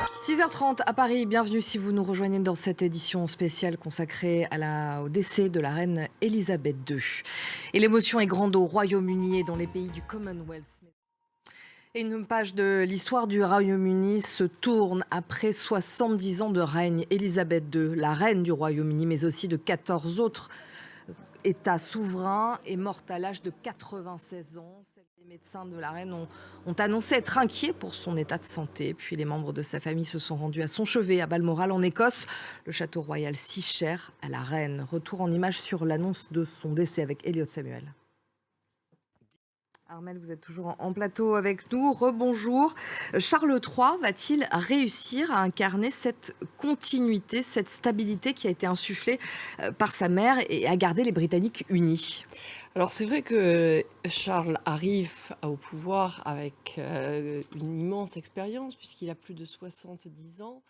6h30 à Paris, bienvenue si vous nous rejoignez dans cette édition spéciale consacrée au décès de la reine Elisabeth II. Et l'émotion est grande au Royaume-Uni et dans les pays du Commonwealth. Et une page de l'histoire du Royaume-Uni se tourne après 70 ans de règne. Elisabeth II, la reine du Royaume-Uni, mais aussi de 14 autres États souverains, est morte à l'âge de 96 ans. Les médecins de la reine ont annoncé être inquiets pour son état de santé. Puis les membres de sa famille se sont rendus à son chevet, à Balmoral, en Écosse, le château royal si cher à la reine. Retour en images sur l'annonce de son décès avec Elliot Samuel. Armelle, vous êtes toujours en plateau avec nous. Rebonjour. Charles III va-t-il réussir à incarner cette continuité, cette stabilité qui a été insufflée par sa mère et à garder les Britanniques unis? Alors c'est vrai que Charles arrive au pouvoir avec une immense expérience puisqu'il a plus de 70 ans.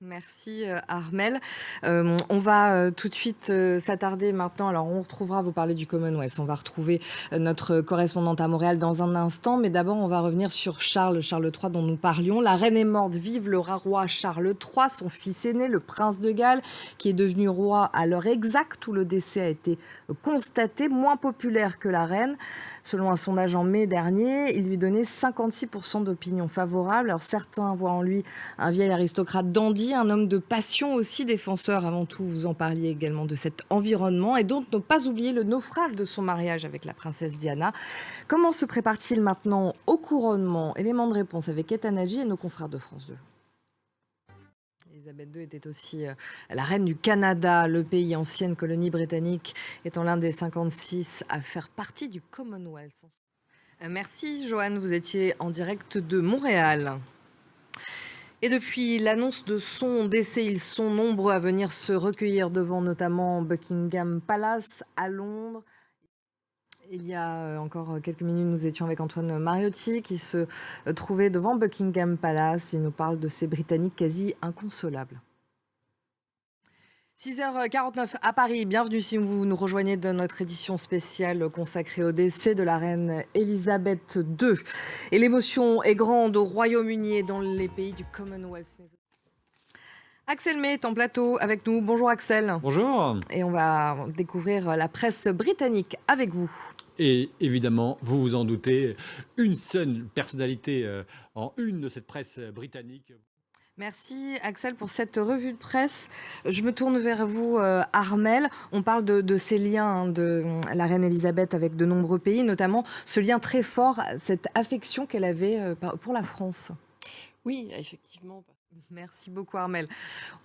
Merci Armelle. On va tout de suite s'attarder maintenant. Alors on retrouvera, vous parlez du Commonwealth, on va retrouver notre correspondante à Montréal dans un instant. Mais d'abord on va revenir sur Charles III dont nous parlions. La reine est morte, vive le roi Charles III, son fils aîné, le prince de Galles, qui est devenu roi à l'heure exacte où le décès a été constaté, moins populaire que la reine. Selon un sondage en mai dernier, il lui donnait 56% d'opinion favorable. Alors certains voient en lui un vieil aristocrate dandy, un homme de passion aussi, défenseur avant tout, vous en parliez également de cet environnement, et donc ne pas oublier le naufrage de son mariage avec la princesse Diana. Comment se prépare-t-il maintenant au couronnement? Élément de réponse avec Ethan Hadji et nos confrères de France 2. Elisabeth II était aussi la reine du Canada, le pays, ancienne colonie britannique, étant l'un des 56 à faire partie du Commonwealth. Merci Joanne, vous étiez en direct de Montréal. Et depuis l'annonce de son décès, ils sont nombreux à venir se recueillir devant notamment Buckingham Palace à Londres. Il y a encore quelques minutes, nous étions avec Antoine Mariotti qui se trouvait devant Buckingham Palace. Il nous parle de ces Britanniques quasi inconsolables. 6h49 à Paris, bienvenue si vous nous rejoignez dans notre édition spéciale consacrée au décès de la reine Elisabeth II. Et l'émotion est grande au Royaume-Uni et dans les pays du Commonwealth. Axel May est en plateau avec nous. Bonjour Axel. Bonjour. Et on va découvrir la presse britannique avec vous. Et évidemment, vous vous en doutez, une seule personnalité en une de cette presse britannique. Merci Axel pour cette revue de presse. Je me tourne vers vous Armelle. On parle de ces liens de la reine Elisabeth avec de nombreux pays, notamment ce lien très fort, cette affection qu'elle avait pour la France. Oui, effectivement. Merci beaucoup Armelle.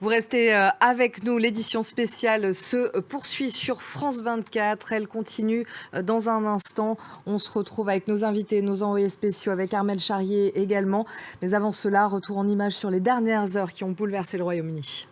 Vous restez avec nous. L'édition spéciale se poursuit sur France 24. Elle continue dans un instant. On se retrouve avec nos invités, nos envoyés spéciaux, avec Armelle Charrier également. Mais avant cela, retour en images sur les dernières heures qui ont bouleversé le Royaume-Uni.